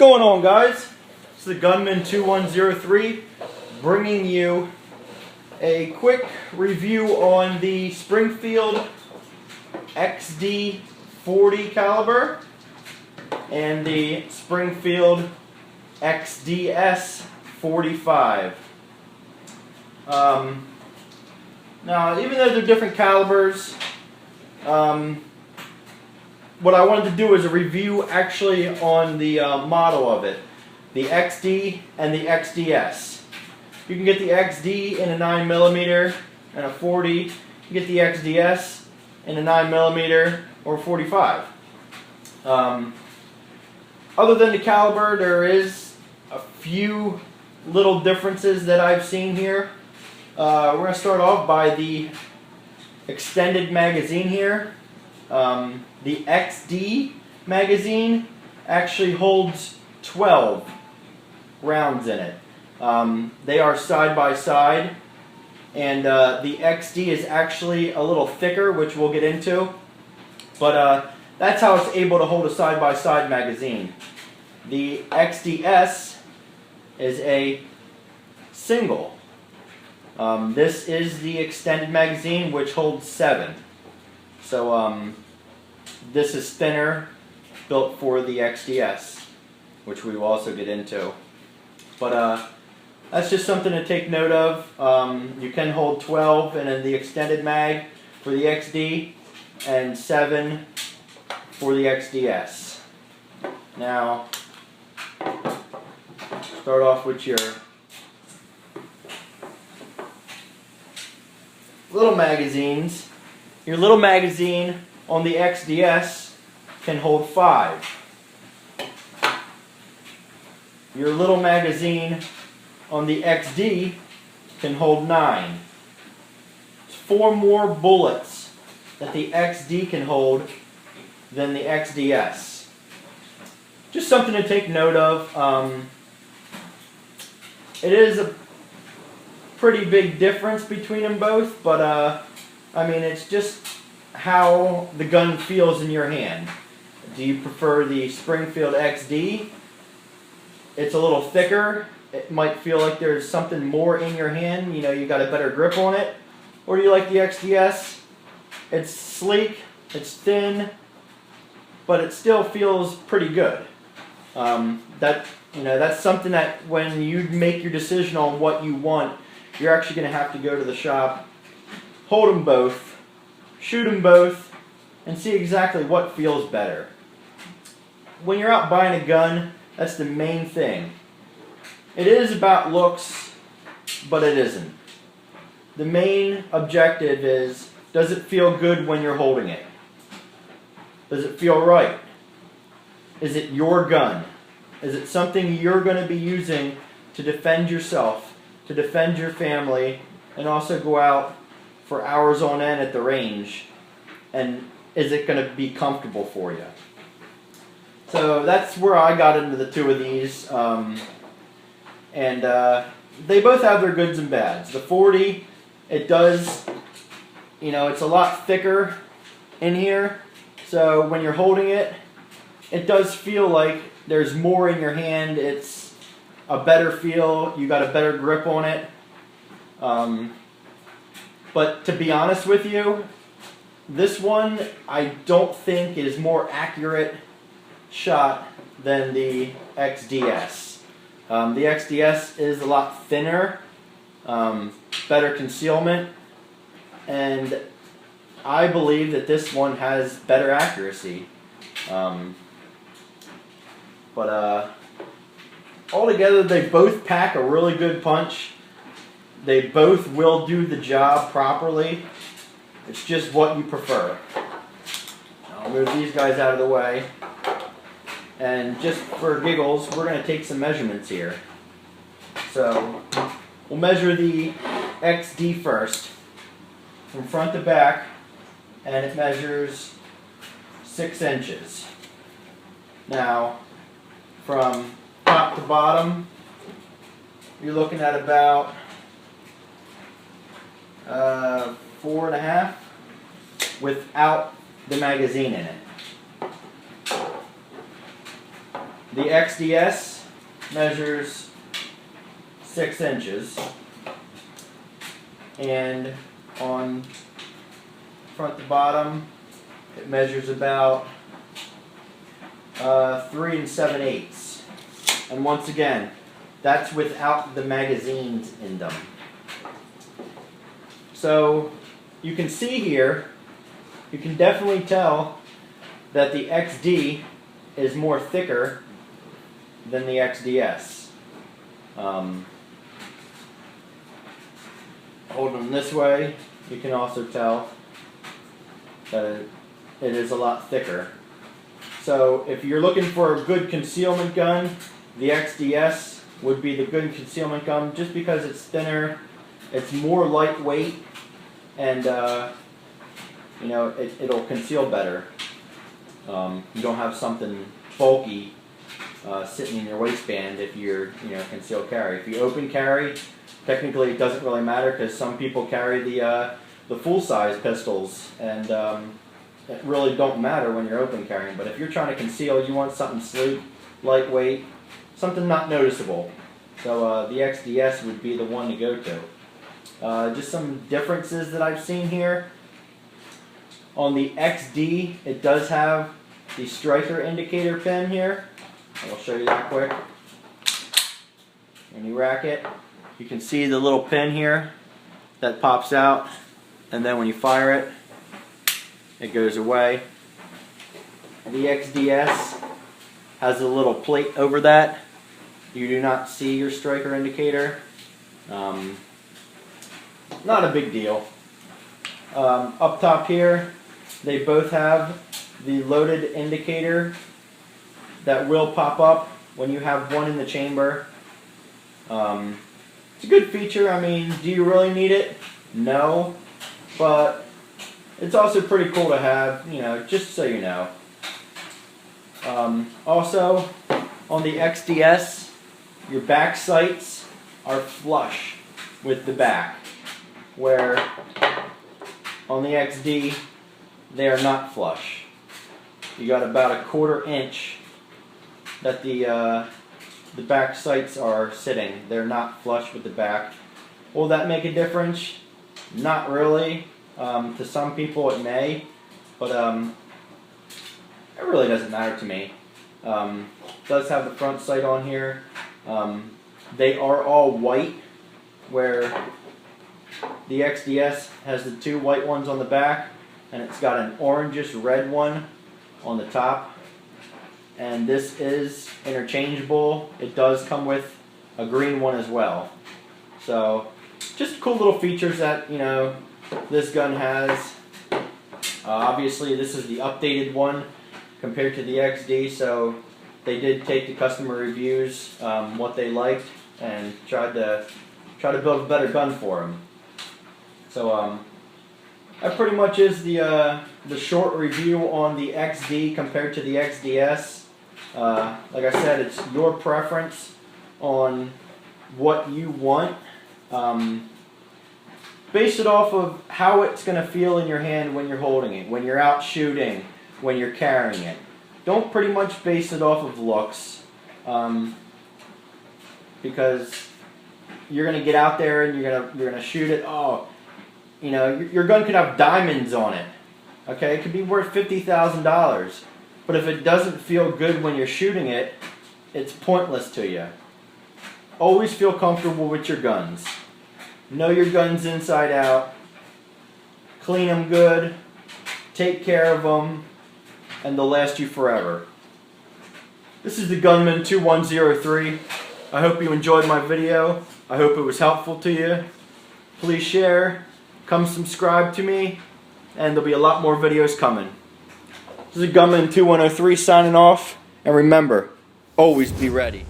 going on, guys? It's the Gunman 2103 bringing you a quick review on the Springfield XD 40 caliber and the Springfield XDS 45. Now, even though they're different calibers, what I wanted to do is a review actually on the model of it, the XD and the XDS. You can get the XD in a 9mm and a 40. You can get the XDS in a 9mm or 45. Other than the caliber, there is a few little differences that I've seen here. We're going to start off by the extended magazine here. The XD magazine actually holds 12 rounds in it. They are side by side, and the XD is actually a little thicker, which we'll get into, but that's how it's able to hold a side by side magazine. The XDS is a single. This is the extended magazine, which holds 7. So this is thinner, built for the XDS, which we will also get into. But that's just something to take note of. You can hold 12 in the extended mag for the XD and 7 for the XDS. Now, start off with your little magazines. Your little magazine on the XDS can hold 5. Your little magazine on the XD can hold 9. It's 4 more bullets that the XD can hold than the XDS. Just something to take note of. It is a pretty big difference between them both, but I mean, it's just how the gun feels in your hand. Do you prefer the Springfield XD? It's a little thicker. It might feel like there's something more in your hand. You know, you got a better grip on it. Or do you like the XDS? It's sleek, it's thin, but it still feels pretty good. That's something that when you make your decision on what you want, you're actually going to have to go to the shop, hold them both, shoot them both, and see exactly what feels better. When you're out buying a gun, that's the main thing. It is about looks, but it isn't. The main objective is, does it feel good when you're holding it? Does it feel right? Is it your gun? Is it something you're going to be using to defend yourself, to defend your family, and also go out for hours on end at the range? And is it going to be comfortable for you? So that's where I got into the two of these. And they both have their goods and bads. The 40, it does, it's a lot thicker in here. So when you're holding it, it does feel like there's more in your hand. It's a better feel. You got a better grip on it. But to be honest with you, this one I don't think is more accurate shot than the XDS. The XDS is a lot thinner, better concealment, and I believe that this one has better accuracy. But altogether, they both pack a really good punch. They both will do the job properly. It's just what you prefer. I'll move these guys out of the way. And just for giggles, we're going to take some measurements here. So, we'll measure the XD first, from front to back, and it measures 6 inches. Now, from top to bottom, you're looking at about 4.5 without the magazine in it. The XDS measures 6 inches, and on front to bottom it measures about 3 7/8. And once again, that's without the magazines in them. So you can see here, you can definitely tell that the XD is more thicker than the XDS. Holding them this way, you can also tell that it is a lot thicker. So if you're looking for a good concealment gun, the XDS would be the good concealment gun, just because it's thinner, it's more lightweight, and you know, it'll conceal better. You don't have something bulky sitting in your waistband if you're, you know, concealed carry. If you open carry, technically it doesn't really matter, because some people carry the full-size pistols, and it really don't matter when you're open carrying. But if you're trying to conceal, you want something sleek, lightweight, something not noticeable. So the XDS would be the one to go to. Just some differences that I've seen here. On the XD, it does have the striker indicator pin here. I'll show you that quick. When you rack it, you can see the little pin here that pops out, and then when you fire it, it goes away. The XDS has a little plate over that. You do not see your striker indicator. Not a big deal. Up top here, they both have the loaded indicator that will pop up when you have one in the chamber. It's a good feature. I mean, do you really need it? No. But it's also pretty cool to have, you know, just so you know. Also, on the XDS, your back sights are flush with the back, where on the XD, they are not flush. You got about a 1/4 inch that the back sights are sitting. They're not flush with the back. Will that make a difference? Not really. To some people it may, but it really doesn't matter to me. It does have the front sight on here. They are all white, where the XDS has the 2 white ones on the back, and it's got an orangish red one on the top. And this is interchangeable. It does come with a green one as well. So just cool little features that, you know, this gun has. Obviously this is the updated one compared to the XD, so they did take the customer reviews, what they liked, and tried to build a better gun for them. So that pretty much is the short review on the XD compared to the XDS. Like I said, it's your preference on what you want. Base it off of how it's going to feel in your hand when you're holding it, when you're out shooting, when you're carrying it. Don't pretty much base it off of looks, because you're going to get out there and you're going to shoot it. Oh, you know, your gun could have diamonds on it. Okay, it could be worth $50,000, but if it doesn't feel good when you're shooting it, it's pointless to you. Always feel comfortable with your guns. Know your guns inside out. Clean them good. Take care of them, and they'll last you forever. This is the Gunman 2103. I hope you enjoyed my video. I hope it was helpful to you. Please share. Come subscribe to me, and there'll be a lot more videos coming. This is Gunman 2103 signing off, and remember, always be ready.